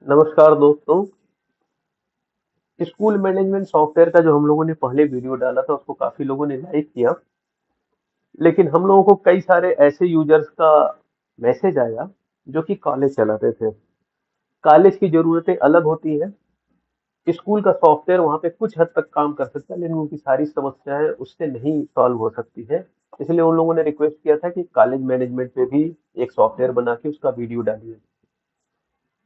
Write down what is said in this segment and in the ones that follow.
नमस्कार दोस्तों। School management software का जो हम लोगों ने पहले वीडियो डाला था उसको काफी लोगों ने लाइक किया। लेकिन हम लोगों को कई सारे ऐसे यूजर्स का मैसेज आया जो कि कॉलेज चलाते थे। कॉलेज की जरूरतें अलग होती है। स्कूल का सॉफ्टवेयर वहाँ पे कुछ हद तक काम कर सकता है, लेकिन उनकी सारी समस्याएं उससे नहीं सॉल्व हो सकती है। इसलिए उन लोगों ने रिक्वेस्ट किया था कि कॉलेज मैनेजमेंट पे भी एक सॉफ्टवेयर बना के उसका वीडियो डालिए।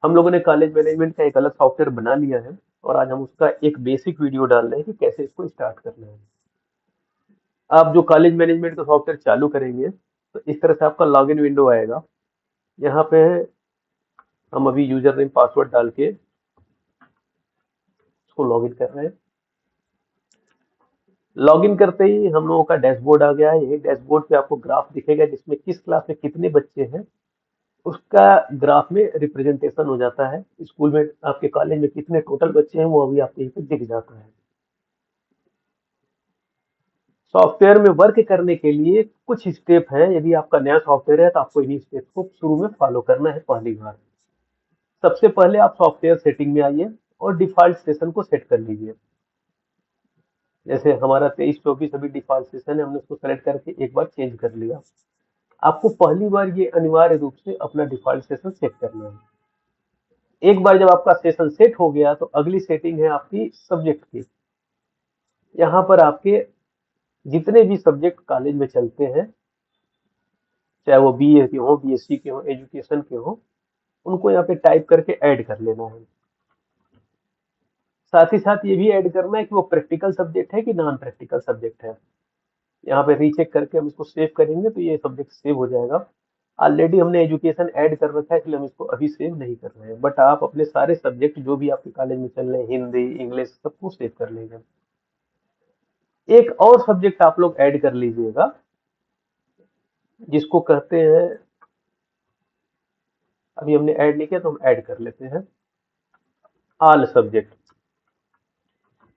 हम लोगों ने कॉलेज मैनेजमेंट का एक अलग सॉफ्टवेयर बना लिया है और आज हम उसका एक बेसिक वीडियो डाल रहे हैं कि कैसे इसको स्टार्ट करना है। आप जो कॉलेज मैनेजमेंट का सॉफ्टवेयर चालू करेंगे तो इस तरह से आपका लॉगिन विंडो आएगा। यहाँ पे हम अभी यूजर नेम पासवर्ड डाल के उसको लॉगिन कर रहे हैं। लॉगिन करते ही हम लोगों का डैशबोर्ड आ गया है। यही डैशबोर्ड पे आपको ग्राफ दिखेगा जिसमें किस क्लास में कितने बच्चे हैं उसका ग्राफ में रिप्रेजेंटेशन हो जाता है। स्कूल में आपके कॉलेज में कितने टोटल बच्चे हैं वो अभी आपको यहीं पे दिख जाता है। सॉफ्टवेयर में वर्क करने के लिए कुछ स्टेप हैं। यदि आपका नया सॉफ्टवेयर है तो आपको इन्हीं स्टेप को शुरू में फॉलो करना है। पहली बार सबसे पहले आप सॉफ्टवेयर सेटिंग में आइए और डिफॉल्ट सेशन को सेट कर लीजिए। जैसे हमारा 23-24 अभी डिफॉल्ट सेशन है, हमने उसको सेलेक्ट करके एक बार चेंज कर लिया। आपको पहली बार ये अनिवार्य रूप से अपना डिफॉल्ट सेशन सेट करना है। एक बार जब आपका सेशन सेट हो गया तो अगली सेटिंग है आपकी सब्जेक्ट की। यहाँ पर आपके जितने भी सब्जेक्ट कॉलेज में चलते हैं, चाहे वो बीए के हो, बीएससी के हो, एजुकेशन के हो, उनको यहाँ पे टाइप करके ऐड कर लेना है। साथ ही साथ ये भी ऐड करना है कि वो प्रैक्टिकल सब्जेक्ट है कि नॉन प्रैक्टिकल सब्जेक्ट है। यहाँ पे रीचेक करके हम इसको सेव करेंगे तो ये सब्जेक्ट सेव हो जाएगा। ऑलरेडी हमने एजुकेशन ऐड कर रखा है, इसलिए हम इसको अभी सेव नहीं कर रहे हैं, बट आप अपने सारे सब्जेक्ट जो भी आपके कॉलेज में चल रहे हैं, हिंदी इंग्लिश, सबको सेव कर लेंगे। एक और सब्जेक्ट आप लोग ऐड कर लीजिएगा जिसको कहते हैं, अभी हमने ऐड नहीं किया तो हम ऐड कर लेते हैं, ऑल सब्जेक्ट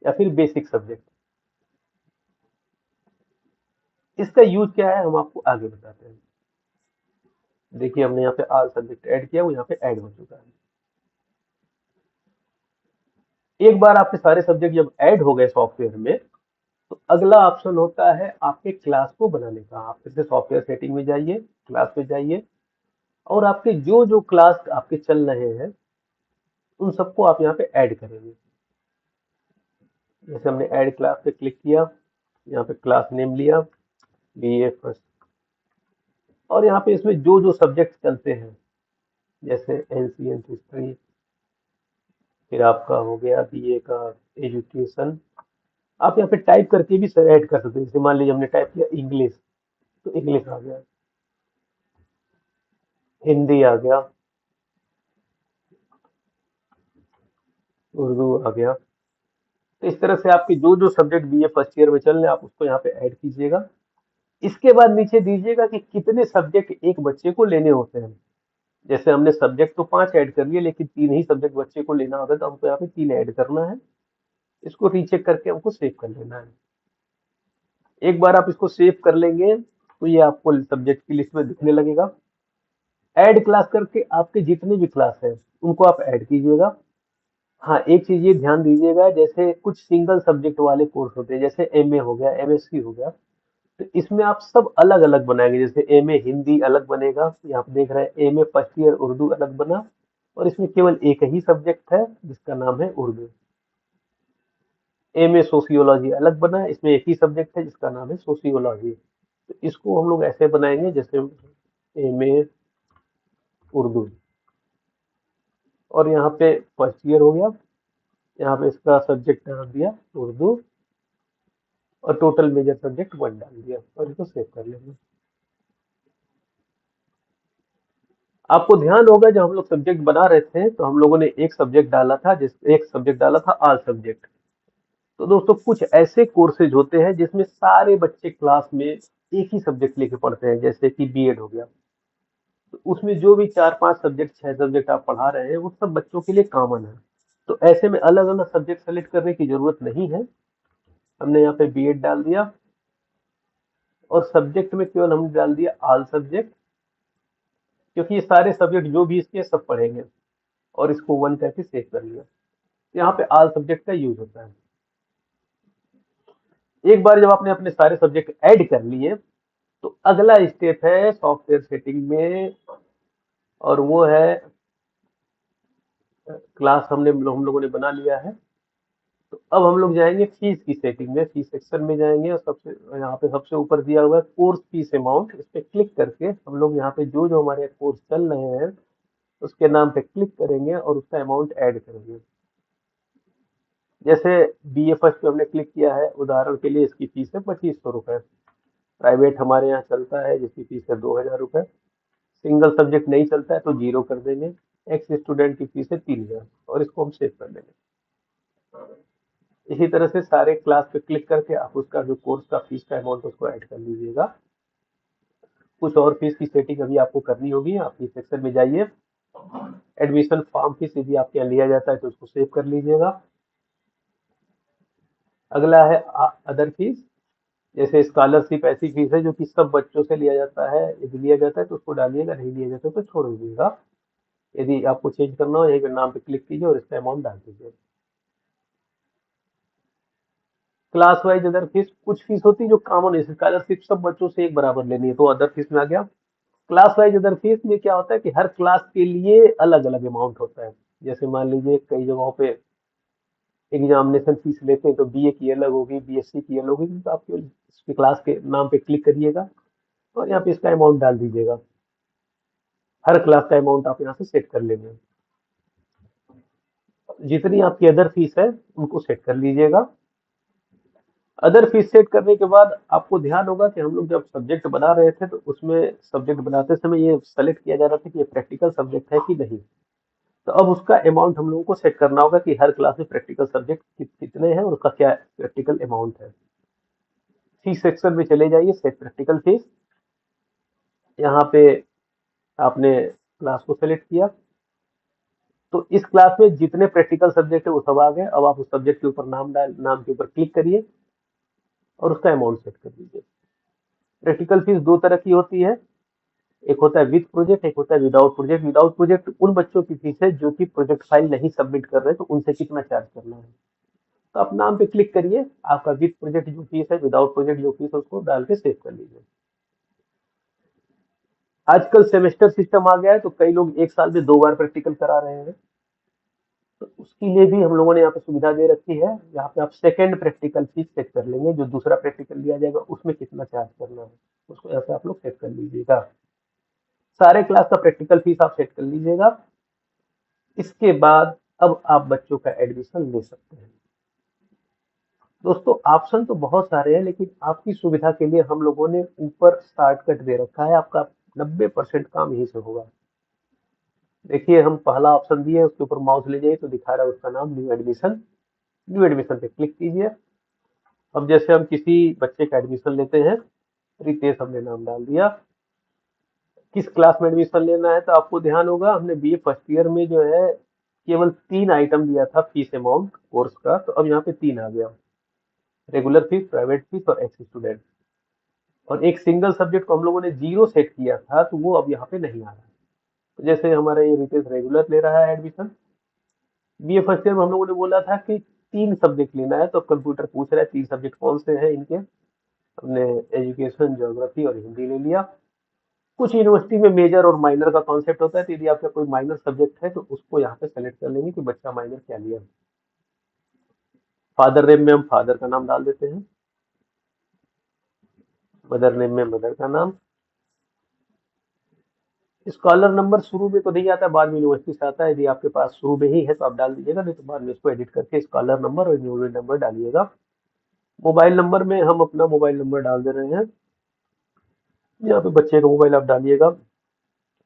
या फिर बेसिक सब्जेक्ट। इसका यूज क्या है हम आपको आगे बताते हैं। देखिए हमने यहाँ पे ऑल सब्जेक्ट ऐड किया, वो यहाँ पे ऐड हो चुका है। एक बार आपके सारे सब्जेक्ट जब ऐड हो गए सॉफ्टवेयर में तो अगला ऑप्शन होता है आपके क्लास को बनाने का। आप फिर से सॉफ्टवेयर सेटिंग में जाइए, क्लास में जाइए और आपके जो जो क्लास आपके चल रहे हैं उन सबको आप यहाँ पे ऐड करेंगे। जैसे हमने ऐड क्लास पे क्लिक किया, यहाँ पे क्लास नेम लिया, बीए फर्स्ट, और यहाँ पे इसमें जो जो सब्जेक्ट चलते हैं जैसे एंशिएंट हिस्ट्री, फिर आपका हो गया बीए का एजुकेशन, आप यहाँ पे टाइप करके भी ऐड कर सकते हैं। जैसे मान लीजिए हमने टाइप किया इंग्लिश तो इंग्लिश आ गया, हिंदी आ गया, उर्दू आ गया। तो इस तरह से आपके जो जो सब्जेक्ट बीए फर्स्ट ईयर में चल रहे हैं आप उसको यहाँ पे ऐड कीजिएगा। इसके बाद नीचे दीजिएगा कि कितने सब्जेक्ट एक बच्चे को लेने होते हैं। जैसे हमने सब्जेक्ट तो 5 ऐड कर लिए, लेकिन 3 ही सब्जेक्ट बच्चे को लेना होता है तो हमको यहाँ पे 3 ऐड करना है। इसको रीचेक करके हमको सेव कर लेना है। एक बार आप इसको सेव कर लेंगे तो ये आपको सब्जेक्ट की लिस्ट में दिखने लगेगा। ऐड क्लास करके आपके जितने भी क्लास है उनको आप ऐड कीजिएगा। हाँ, एक चीज ये ध्यान दीजिएगा, जैसे कुछ सिंगल सब्जेक्ट वाले कोर्स होते हैं जैसे एमए हो गया, एमएससी हो गया, तो इसमें आप सब अलग अलग बनाएंगे। जैसे एमए हिंदी अलग बनेगा, यहाँ पे देख रहे हैं एमए फर्स्ट ईयर उर्दू अलग बना, और इसमें केवल एक ही सब्जेक्ट है जिसका नाम है उर्दू। एमए सोशियोलॉजी अलग बना, इसमें एक ही सब्जेक्ट है जिसका नाम है सोशियोलॉजी। तो इसको हम लोग ऐसे बनाएंगे जैसे एमए उर्दू, और यहाँ पे फर्स्ट ईयर हो गया, यहाँ पे इसका सब्जेक्ट डाल दिया उर्दू, और टोटल मेजर सब्जेक्ट 1 डाल दिया और इसको सेव कर लेंगे। आपको ध्यान होगा जब हम लोग सब्जेक्ट बना रहे थे तो हम लोगों ने एक सब्जेक्ट डाला था, एक सब्जेक्ट डाला था ऑल सब्जेक्ट। तो दोस्तों कुछ ऐसे कोर्सेज होते हैं जिसमें सारे बच्चे क्लास में एक ही सब्जेक्ट लेके पढ़ते हैं, जैसे कि बीएड हो गया। तो उसमें जो भी 4-5 सब्जेक्ट 6 सब्जेक्ट आप पढ़ा रहे हैं वो सब बच्चों के लिए कॉमन है। तो ऐसे में अलग अलग सब्जेक्ट सेलेक्ट करने की जरूरत नहीं है। हमने यहाँ पे बीएड डाल दिया और सब्जेक्ट में केवल हमने डाल दिया ऑल सब्जेक्ट, क्योंकि ये सारे सब्जेक्ट जो भी इसके सब पढ़ेंगे। और इसको 1 करके सेव कर लिया। यहाँ पे ऑल सब्जेक्ट का यूज होता है। एक बार जब आपने अपने सारे सब्जेक्ट ऐड कर लिए तो अगला स्टेप है सॉफ्टवेयर सेटिंग में, और वो है क्लास हम लोगों ने बना लिया है। तो अब हम लोग जाएंगे फीस की सेटिंग में, फीस सेक्शन में जाएंगे और सबसे यहाँ पे सबसे ऊपर दिया हुआ है कोर्स फीस अमाउंट। इस पे क्लिक करके हम लोग यहाँ पे जो जो हमारे कोर्स चल रहे हैं उसके नाम पे क्लिक करेंगे और उसका अमाउंट ऐड करेंगे। जैसे BA फर्स्ट पे हमने क्लिक किया है, उदाहरण के लिए इसकी फीस है 2500 रुपये। प्राइवेट हमारे यहाँ चलता है जिसकी फीस है 2000 रुपये। सिंगल सब्जेक्ट नहीं चलता है तो 0 कर देंगे। एक्स स्टूडेंट की फीस है 3000 और इसको हम सेव कर देंगे। इसी तरह से सारे क्लास पे क्लिक करके आप उसका जो कोर्स का फीस का अमाउंट उसको ऐड कर लीजिएगा। कुछ और फीस की सेटिंग अभी आपको करनी होगी, आप फीस सेक्शन में जाइए। एडमिशन फॉर्म फीस यदि आपके यहाँ लिया जाता है तो उसको सेव कर लीजिएगा। अगला है अदर फीस। जैसे स्कॉलरशिप ऐसी फीस है जो कि सब बच्चों से लिया जाता है, यदि लिया जाता है तो उसको डालिएगा, नहीं लिया जाता है तो छोड़ दीजिएगा। यदि आपको चेंज करना हो यहीं पे नाम पे क्लिक कीजिए और इसका अमाउंट डाल दीजिए। क्लास वाइज अदर फीस, कुछ फीस होती है जो कॉमन है, स्कॉलरशिप सब बच्चों से एक बराबर लेनी है तो अदर फीस में आ गया। क्लास वाइज अदर फीस में क्या होता है कि हर क्लास के लिए अलग अलग अमाउंट होता है। जैसे मान लीजिए कई जगहों पे एग्जामिनेशन फीस लेते हैं तो BA की अलग होगी, BSc की अलग होगी, तो आप केवल इसकी क्लास के नाम पे क्लिक करिएगा और यहाँ पे इसका अमाउंट डाल दीजिएगा। हर क्लास का अमाउंट आप यहाँ से सेट कर लेंगे। जितनी आपकी अदर फीस है उनको सेट कर लीजिएगा। अदर फीस सेट करने के बाद आपको ध्यान होगा कि हम लोग जब सब्जेक्ट बना रहे थे तो उसमें सब्जेक्ट बनाते समय ये सेलेक्ट किया जा रहा था कि ये प्रैक्टिकल सब्जेक्ट है कि नहीं। तो अब उसका अमाउंट हम लोगों को सेट करना होगा कि हर क्लास में प्रैक्टिकल सब्जेक्ट कितने हैं और उसका क्या प्रैक्टिकल अमाउंट है। फीस सेक्शन में चले जाइए, सेट प्रैक्टिकल फीस। यहाँ पे आपने क्लास को सेलेक्ट किया तो इस क्लास में जितने प्रैक्टिकल सब्जेक्ट है वो सब आ गए। अब आप उस सब्जेक्ट के ऊपर नाम के ऊपर क्लिक करिए और उसका अमाउंट सेट कर दीजिए। प्रैक्टिकल फीस दो तरह की होती है, एक होता है विद प्रोजेक्ट, एक होता है विदाउट प्रोजेक्ट। विदाउट प्रोजेक्ट उन बच्चों की फीस है जो कि प्रोजेक्ट फाइल नहीं सबमिट कर रहे, तो उनसे कितना चार्ज करना है। तो आप नाम पे क्लिक करिए, आपका विद प्रोजेक्ट जो फीस है, विदाउट प्रोजेक्ट जो फीस है उसको डाल के सेव कर लीजिए। आजकल सेमेस्टर सिस्टम आ गया है तो कई लोग एक साल में 2 बार प्रैक्टिकल करा रहे हैं, तो उसके लिए भी हम लोगों ने यहाँ पे सुविधा दे रखी है। यहाँ पे आप सेकेंड प्रैक्टिकल फीस सेट कर लेंगे, जो दूसरा प्रैक्टिकल लिया जाएगा उसमें कितना चार्ज करना है उसको यहाँ पे आप लोग सेट कर लीजिएगा। सारे क्लास का प्रैक्टिकल फीस आप सेट कर लीजिएगा। इसके बाद अब आप बच्चों का एडमिशन ले सकते हैं। दोस्तों ऑप्शन तो बहुत सारे हैं लेकिन आपकी सुविधा के लिए हम लोगों ने ऊपर शॉर्टकट दे रखा है, आपका 90% काम यहीं से होगा। देखिए हम पहला ऑप्शन दिए, उसके ऊपर माउस ले जाइए तो दिखा रहा है उसका नाम न्यू एडमिशन। न्यू एडमिशन पे क्लिक कीजिए। अब जैसे हम किसी बच्चे का एडमिशन लेते हैं, रितेश हमने नाम डाल दिया। किस क्लास में एडमिशन लेना है तो आपको ध्यान होगा हमने BA फर्स्ट ईयर में जो है केवल 3 आइटम दिया था फीस अमाउंट कोर्स का, तो अब यहाँ पे 3 आ गया, रेगुलर फीस, प्राइवेट फीस और एक्स स्टूडेंट। और एक सिंगल सब्जेक्ट को हम लोगों ने 0 सेट किया था तो वो अब यहाँ पे नहीं आ रहा है। तो जैसे हमारा ये रितेश रेगुलर ले रहा है एडमिशन, BA फर्स्ट ईयर में हम लोगों ने बोला था कि 3 सब्जेक्ट लेना है, तो अब कंप्यूटर पूछ रहा है 3 सब्जेक्ट कौन से हैं इनके। हमने एजुकेशन, ज्योग्राफी और हिंदी ले लिया। कुछ यूनिवर्सिटी में मेजर और माइनर का कॉन्सेप्ट होता है, तो यदि आपका कोई माइनर सब्जेक्ट है तो उसको यहाँ पे सेलेक्ट कर लेंगे कि बच्चा माइनर क्या लिया। फादर नेम में हम फादर का नाम डाल देते हैं, मदर नेम में मदर का नाम। स्कॉलर नंबर शुरू में तो नहीं आता, बाद में यूनिवर्सिटी से आता है। यदि आपके पास शुरू में ही है तो आप डाल दीजिएगा, नहीं तो बाद में इसको एडिट करके स्कॉलर नंबर और एनरोलमेंट नंबर डालिएगा। मोबाइल नंबर में हम अपना मोबाइल नंबर डाल दे रहे हैं, यहाँ पे बच्चे का मोबाइल आप डालिएगा।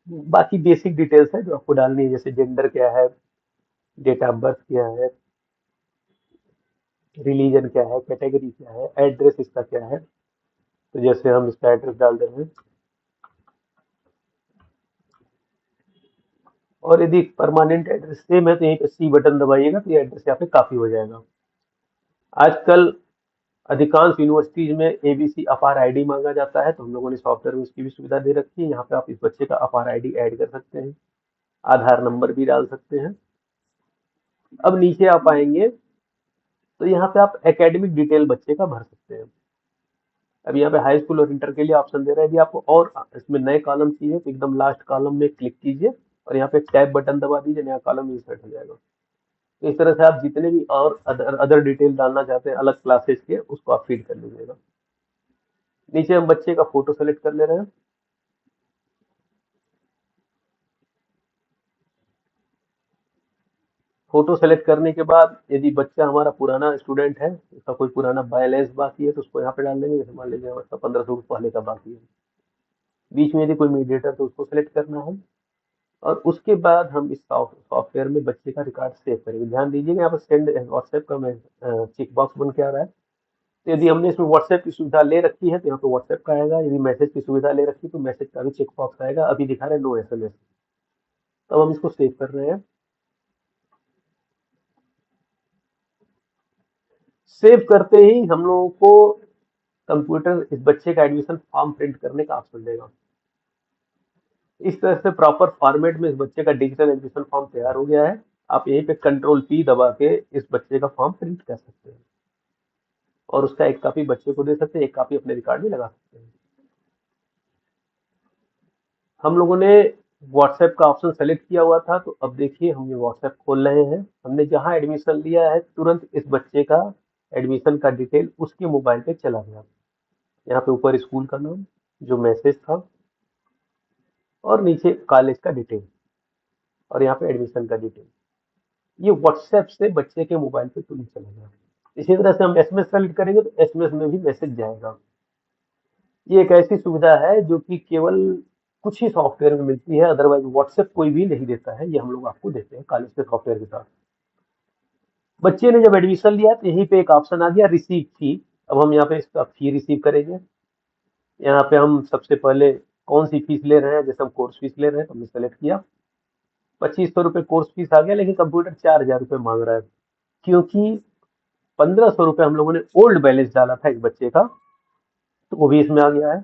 बाकी बेसिक डिटेल्स है जो आपको डालनी है, जैसे जेंडर क्या है, डेट ऑफ बर्थ क्या है, रिलीजन क्या है, कैटेगरी क्या है, एड्रेस इसका क्या है। तो जैसे हम इसका एड्रेस डाल दे रहे हैं, और यदि परमानेंट एड्रेस सेम है तो यहीं पे C बटन दबाइएगा तो ये एड्रेस यहाँ पे कॉपी हो जाएगा। आजकल अधिकांश यूनिवर्सिटीज में ABC अपार ID मांगा जाता है, तो हम लोगों ने सॉफ्टवेयर में उसकी भी सुविधा दे रखी है। यहाँ पे आप इस बच्चे का अपार ID ऐड कर सकते हैं। आधार नंबर भी डाल सकते हैं। अब नीचे आप आएंगे तो यहाँ पे आप एकेडमिक डिटेल बच्चे का भर सकते हैं। अब यहाँ पे हाई स्कूल और इंटर के लिए ऑप्शन दे रहा है। यदि आपको और इसमें नए कॉलम चाहिए तो एकदम लास्ट कॉलम में क्लिक कीजिए और यहाँ पे टैब बटन दबा दीजिए, नया कॉलम इंसर्ट हो जाएगा। तो इस तरह से आप जितने भी और अदर डिटेल डालना चाहते हैं अलग क्लासेस के, उसको आप फीड कर लीजिएगा। नीचे हम बच्चे का फोटो सेलेक्ट कर ले रहे हैं। फोटो सेलेक्ट करने के बाद यदि बच्चा हमारा पुराना स्टूडेंट है, उसका कोई पुराना बैलेंस बाकी है तो उसको यहाँ पे डाल देंगे। जैसे मान लीजिए उसका 1500 पहले का बाकी है। बीच में यदि कोई मीडिएटर तो उसको सेलेक्ट करना है। और उसके बाद हम इस सॉफ्टवेयर में बच्चे का रिकॉर्ड सेव करेंगे। ध्यान दीजिएगा यहाँ पर सेंड व्हाट्सएप का मैं चेक बॉक्स बन के आ रहा है। तो यदि हमने इसमें व्हाट्सएप की सुविधा ले रखी है तो यहाँ पे व्हाट्सएप का आएगा। यदि मैसेज की सुविधा ले रखी है तो मैसेज का भी चेक बॉक्स आएगा। अभी दिखा रहे हैं नो SMS। तब हम इसको सेव कर रहे हैं। सेव करते ही हम लोगों को कंप्यूटर इस बच्चे का एडमिशन फॉर्म प्रिंट करने का ऑप्शन देगा। इस तरह से प्रॉपर फॉर्मेट में इस बच्चे का डिजिटल एडमिशन फॉर्म तैयार हो गया है। आप यहीं पे कंट्रोल P दबा के इस बच्चे का फॉर्म प्रिंट कर सकते हैं और उसका एक कॉपी बच्चे को दे सकते हैं, एक कॉपी अपने रिकॉर्ड में लगा सकते हैं। हम लोगों ने व्हाट्सएप का ऑप्शन सेलेक्ट किया हुआ था, तो अब देखिए हम ये व्हाट्सएप खोल रहे हैं। हमने जहां एडमिशन लिया है तुरंत इस बच्चे का एडमिशन का डिटेल उसके मोबाइल पे चला गया। यहाँ पे ऊपर स्कूल का नाम, जो मैसेज था, और नीचे कॉलेज का डिटेल, और यहाँ पे एडमिशन का डिटेल। ये व्हाट्सएप से बच्चे के मोबाइल पे तुरंत चला गया। इसी तरह से हम SMS सेलेक्ट करेंगे तो SMS में भी मैसेज जाएगा। ये एक ऐसी सुविधा है जो कि केवल कुछ ही सॉफ्टवेयर में मिलती है, अदरवाइज व्हाट्सएप कोई भी नहीं देता है। ये हम लोग आपको देते हैं कॉलेज के सॉफ्टवेयर के साथ। बच्चे ने जब एडमिशन लिया तो यहीं पे एक ऑप्शन आ गया रिसीव फी। अब हम यहाँ पे इसका फी रिसीव करेंगे। यहाँ पे हम सबसे पहले कौन सी फीस ले रहे हैं, जैसे हम कोर्स फीस ले रहे हैं तो हमने सेलेक्ट किया। 2500 रुपये कोर्स फीस आ गया, लेकिन कंप्यूटर 4000 रुपये मांग रहा है, क्योंकि 1500 रुपये हम लोगों ने ओल्ड बैलेंस डाला था एक बच्चे का, तो वो भी इसमें आ गया है।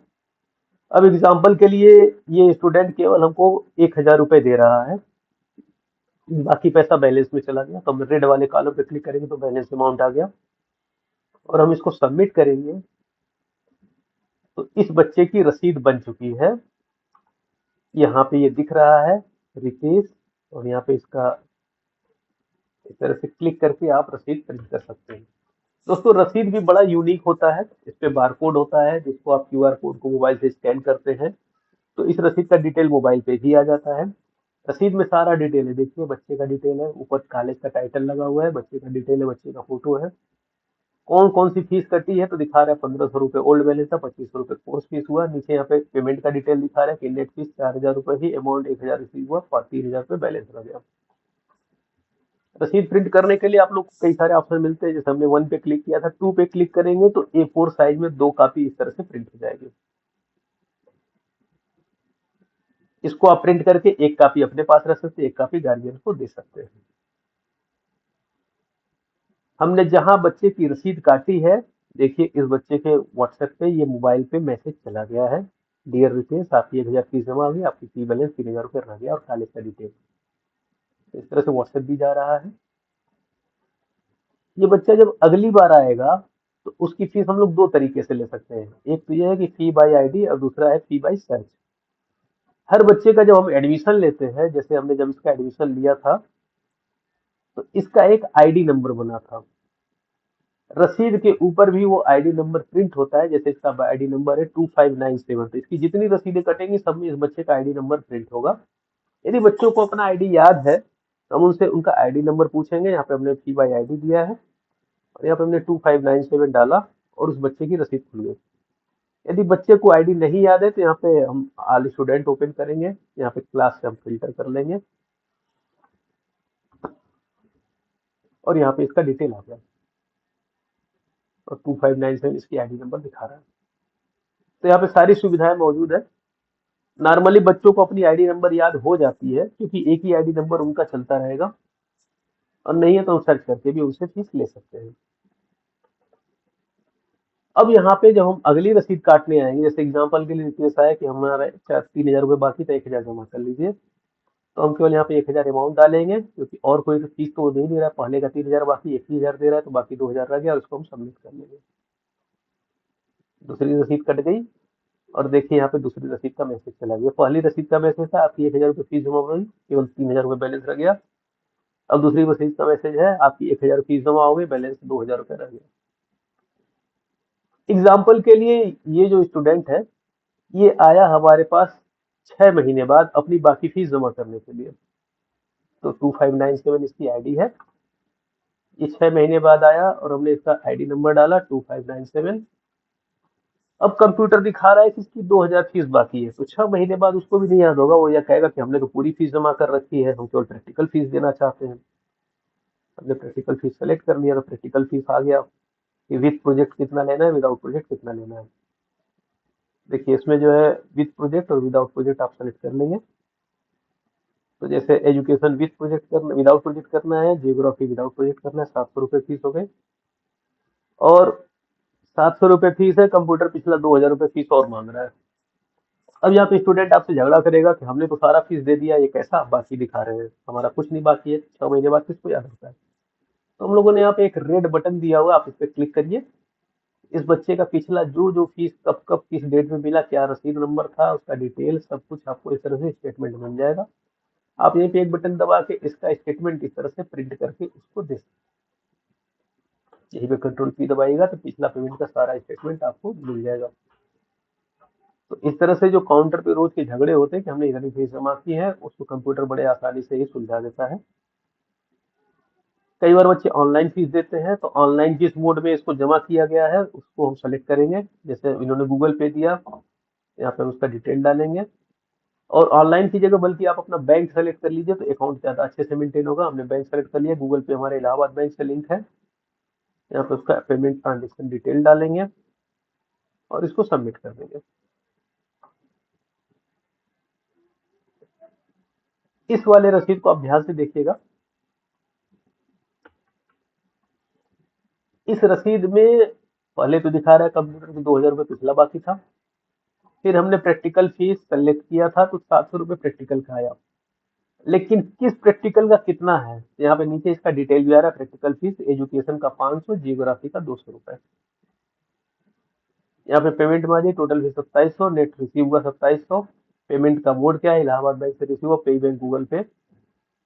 अब एग्जाम्पल के लिए ये स्टूडेंट केवल हमको 1000 रुपये दे रहा है, बाकी पैसा बैलेंस में चला गया। तो हम रेड वाले कॉलम पे क्लिक करेंगे तो बैलेंस अमाउंट आ गया और हम इसको सबमिट करेंगे तो इस बच्चे की रसीद बन चुकी है। यहाँ पे ये दिख रहा है रितेश, और यहाँ पे इसका इस तरह से क्लिक करके आप रसीद प्रिंट कर सकते हैं। दोस्तों रसीद भी बड़ा यूनिक होता है। इस पे बारकोड होता है, जिसको आप QR कोड को मोबाइल से स्कैन करते हैं तो इस रसीद का डिटेल मोबाइल पे भी आ जाता है। रसीद में सारा डिटेल है। देखिए बच्चे का डिटेल है, ऊपर कॉलेज का टाइटल लगा हुआ है, बच्चे का डिटेल है, बच्चे का फोटो है, कौन कौन सी फीस कटी है तो दिखा रहा है 1500 रुपये ओल्ड बैलेंस था, 2500 रुपये कोर्स फीस हुआ। नीचे यहाँ पे पेमेंट का डिटेल दिखा रहा है कि नेट फीस 4000 रुपये ही, अमाउंट 1000 रिसीव हुआ, 3000 रुपये बैलेंस रह गया। रसीद प्रिंट करने के लिए आप लोग को कई सारे ऑप्शन मिलते हैं। जैसे हमने 1 पे क्लिक किया था, 2 पे क्लिक करेंगे तो A4 साइज में 2 कॉपी इस तरह से प्रिंट हो जाएगी। इसको आप प्रिंट करके एक कॉपी अपने पास रख सकते हैं, एक कॉपी गार्जियन को दे सकते हैं। हमने जहां बच्चे की रसीद काटी है, देखिए इस बच्चे के व्हाट्सएप पे ये मोबाइल पे मैसेज चला गया है, डियर रितेश आपकी 1000 फीस जमा हो गई, आपकी फी बैलेंस 3000 रुपये रह गया और कॉलेज का डिटेल। इस तरह से व्हाट्सएप भी जा रहा है। ये बच्चा जब अगली बार आएगा तो उसकी फीस हम लोग दो तरीके से ले सकते हैं। एक तो यह है कि फी बाई ID और दूसरा है फी बाई सर्च। हर बच्चे का जब हम एडमिशन लेते हैं, जैसे हमने जब इसका एडमिशन लिया था तो इसका एक ID नंबर बना था। रसीद के ऊपर भी वो ID नंबर प्रिंट होता है। जैसे इसका ID नंबर है 2597, तो इसकी जितनी रसीदें कटेंगी सब में इस बच्चे का ID नंबर प्रिंट होगा। यदि बच्चों को अपना ID याद है तो हम उनसे उनका ID नंबर पूछेंगे। यहाँ पे हमने फी बाई ID दिया है और यहाँ पे हमने 2597 डाला और उस बच्चे की रसीद खुल गई। यदि बच्चे को ID नहीं याद है तो यहाँ पे हम ऑल स्टूडेंट ओपन करेंगे, यहाँ पे क्लास से हम फिल्टर कर लेंगे और यहाँ पे इसका डिटेल आ गया और 2597 इसकी ID नंबर दिखा रहा है। तो यहाँ पे सारी सुविधाएं मौजूद है। नॉर्मली बच्चों को अपनी ID नंबर याद हो जाती है, क्योंकि एक ही ID नंबर उनका चलता रहेगा, और नहीं है तो हम सर्च करके भी उनसे फीस ले सकते हैं। अब यहाँ पे जब हम अगली रसीद काटने आएंगे, जैसे एग्जांपल के लिए रिक्वेस्ट आया कि हमारा 3000 रुपये बाकी था, 1000 जमा कर लीजिए, तो हम केवल यहाँ पे 1000 अमाउंट डालेंगे, क्योंकि और कोई तो फीस तो वो नहीं दे रहा है, पहले का 3000 बाकी 1000 दे रहा है, तो बाकी 2000 रह गया और उसको हम सबमिट कर लेंगे। दूसरी रसीद कट गई और देखिए यहाँ पे दूसरी रसीद का मैसेज चला गया। पहली रसीद का मैसेज था आपकी 1000 रुपये फीस जमा हो गई, केवल 3000 रुपये बैलेंस रह गया। अब दूसरी रसीद का मैसेज है आपकी 1000 फीस जमा हो गई, बैलेंस 2000 रुपये रह गया। एग्जाम्पल के लिए ये जो स्टूडेंट है ये आया हमारे पास 6 महीने बाद अपनी बाकी फीस जमा करने के लिए। तो 2597 इसकी आईडी है। ये 6 महीने बाद आया और हमने इसका आईडी नंबर डाला 2597। अब कंप्यूटर दिखा रहा है कि इसकी 2000 फीस बाकी है। तो 6 महीने बाद उसको भी नहीं याद होगा, वो यह कहेगा कि हमने तो पूरी फीस जमा कर रखी है, हम केवल प्रैक्टिकल फीस देना चाहते हैं। हमने प्रैक्टिकल फीस सेलेक्ट कर लिया तो प्रैक्टिकल फीस आ गया कि विद प्रोजेक्ट कितना लेना है, विदाउट प्रोजेक्ट कितना लेना है। देखिए इसमें जो है विद प्रोजेक्ट और विदाउट प्रोजेक्ट आप सेलेक्ट कर लेंगे। तो जैसे एजुकेशन विद प्रोजेक्ट करना, विदाउट प्रोजेक्ट करना है, जियोग्राफी विदाउट प्रोजेक्ट करना है, 700 रुपये फीस हो गई। और 700 रुपये फीस है, कंप्यूटर पिछला 2000 रुपये फीस और मांग रहा है। अब यहाँ पे स्टूडेंट आपसे झगड़ा करेगा कि हमने तो सारा फीस दे दिया, ये कैसा आप बाकी दिखा रहे हैं, हमारा कुछ नहीं बाकी है। 6 महीने बाद किसको याद होता है। तो हम लोगों ने यहाँ पे एक रेड बटन दिया हुआ, आप इस पर क्लिक करिए। इस बच्चे का पिछला जो जो फीस कब कब किस डेट में मिला, क्या रसीद नंबर था, उसका डिटेल सब कुछ आपको इस तरह से स्टेटमेंट बन जाएगा। आप यहीं पे एक बटन दबा के इसका स्टेटमेंट इस तरह से प्रिंट करके उसको दे सकते हैं। यहीं पे कंट्रोल पी दबाइएगा तो पिछला पेमेंट का सारा स्टेटमेंट आपको मिल जाएगा। तो इस तरह से जो काउंटर पे रोज के झगड़े होते हैं कि हमने इतनी फीस जमा की है, उसको कंप्यूटर बड़े आसानी से ही सुलझा देता है। कई बार बच्चे ऑनलाइन फीस देते हैं, तो ऑनलाइन जिस मोड में इसको जमा किया गया है उसको हम सेलेक्ट करेंगे। जैसे इन्होंने गूगल पे दिया, यहाँ पे हम उसका डिटेल डालेंगे। और ऑनलाइन की जगह बल्कि आप अपना बैंक सेलेक्ट कर लीजिए, तो अकाउंट ज़्यादा अच्छे से मेंटेन होगा। हमने बैंक सेलेक्ट कर लिया, गूगल पे हमारे इलाहाबाद बैंक से लिंक है। यहाँ पे उसका पेमेंट ट्रांजेक्शन डिटेल डालेंगे और इसको सबमिट कर देंगे। इस वाले रसीद को आप ध्यान से देखिएगा। इस रसीद में पहले तो दिखा रहा है कंप्यूटर के 2000 रुपये पिछला बाकी था। फिर हमने प्रैक्टिकल फीस सेलेक्ट किया था तो 700 रुपये प्रैक्टिकल का आया। लेकिन किस प्रैक्टिकल का कितना है, तो यहाँ पे नीचे इसका डिटेल भी आ रहा है। प्रैक्टिकल फीस एजुकेशन का 500, जियोग्राफी का 200 रुपये। यहाँ पे पेमेंट में आ जाए टोटल फीस 2700, नेट रिसीव हुआ 2700। पेमेंट का मोड क्या है, इलाहाबाद बैंक से रिसीव हुआ, पे बैंक गूगल पे।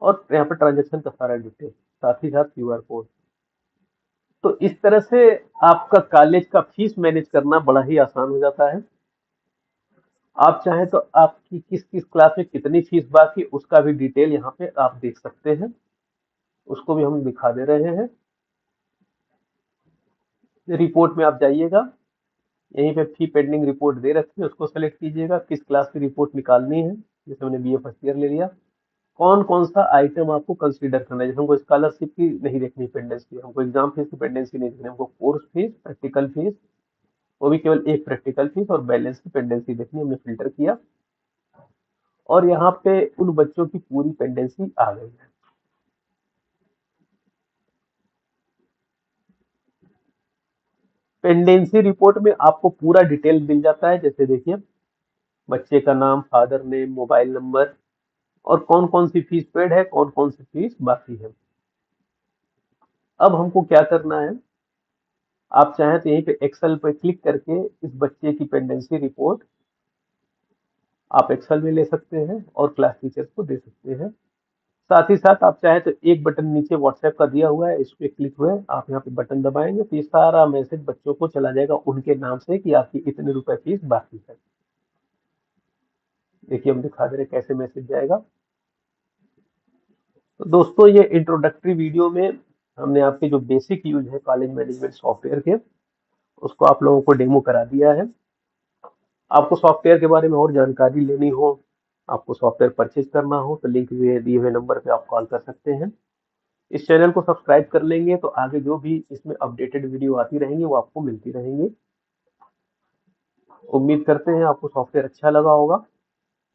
और यहाँ पे ट्रांजेक्शन का सारा डिटेल, साथ ही साथ क्यूआर कोड। तो इस तरह से आपका कॉलेज का फीस मैनेज करना बड़ा ही आसान हो जाता है। आप चाहें तो आपकी किस किस क्लास में कितनी फीस बाकी, उसका भी डिटेल यहाँ पे आप देख सकते हैं। उसको भी हम दिखा दे रहे हैं। रिपोर्ट में आप जाइएगा, यहीं पे फी पेंडिंग रिपोर्ट दे रखी है, उसको सेलेक्ट कीजिएगा किस क्लास की रिपोर्ट निकालनी है। जैसे मैंने बीए फर्स्ट ईयर ले लिया। कौन कौन सा आइटम आपको कंसीडर करना है, जैसे हमको स्कॉलरशिप की नहीं देखनी, पेंडेंसी, हमको एग्जाम फीस की पेंडेंसी नहीं देखनी, हमको कोर्स फीस, प्रैक्टिकल फीस, वो भी केवल एक प्रैक्टिकल फीस और बैलेंस की पेंडेंसी देखनी, हमने फिल्टर किया। और यहाँ पे उन बच्चों की पूरी पेंडेंसी आ गई है। पेंडेंसी रिपोर्ट में आपको पूरा डिटेल मिल जाता है। जैसे देखिए बच्चे का नाम, फादर नेम, मोबाइल नंबर, और कौन कौन सी फीस पेड है, कौन कौन सी फीस बाकी है। अब हमको क्या करना है, आप चाहें तो यहीं पे एक्सेल पे क्लिक करके इस बच्चे की पेंडेंसी रिपोर्ट आप एक्सेल में ले सकते हैं और क्लास टीचर्स को दे सकते हैं। साथ ही साथ आप चाहे तो एक बटन नीचे व्हाट्सएप का दिया हुआ है, इस पे क्लिक हुए आप यहाँ पे बटन दबाएंगे तो ये सारा मैसेज बच्चों को चला जाएगा उनके नाम से कि आपकी इतने रुपए फीस बाकी है। देखिए हम दिखा दे रहे कैसे मैसेज जाएगा। तो दोस्तों ये इंट्रोडक्टरी वीडियो में हमने आपके जो बेसिक यूज है कॉलेज मैनेजमेंट सॉफ्टवेयर के, उसको आप लोगों को डेमो करा दिया है। आपको सॉफ्टवेयर के बारे में और जानकारी लेनी हो, आपको सॉफ्टवेयर परचेज करना हो, तो लिंक दिए हुए नंबर पे आप कॉल कर सकते हैं। इस चैनल को सब्सक्राइब कर लेंगे तो आगे जो भी इसमें अपडेटेड वीडियो आती रहेंगी वो आपको मिलती रहेंगी। उम्मीद करते हैं आपको सॉफ्टवेयर अच्छा लगा होगा।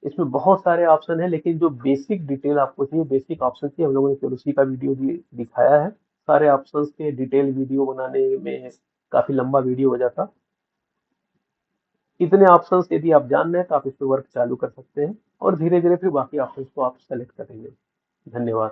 इसमें बहुत सारे ऑप्शन है, लेकिन जो बेसिक डिटेल आपको चाहिए, बेसिक ऑप्शन चाहिए, हम लोगों ने केवल उसी का वीडियो दिखाया है। सारे ऑप्शंस के डिटेल वीडियो बनाने में काफी लंबा वीडियो हो जाता। इतने ऑप्शंस यदि आप जान रहे हैं तो आप इस पे वर्क चालू कर सकते हैं और धीरे धीरे फिर बाकी ऑप्शंस को आप सेलेक्ट करेंगे। धन्यवाद।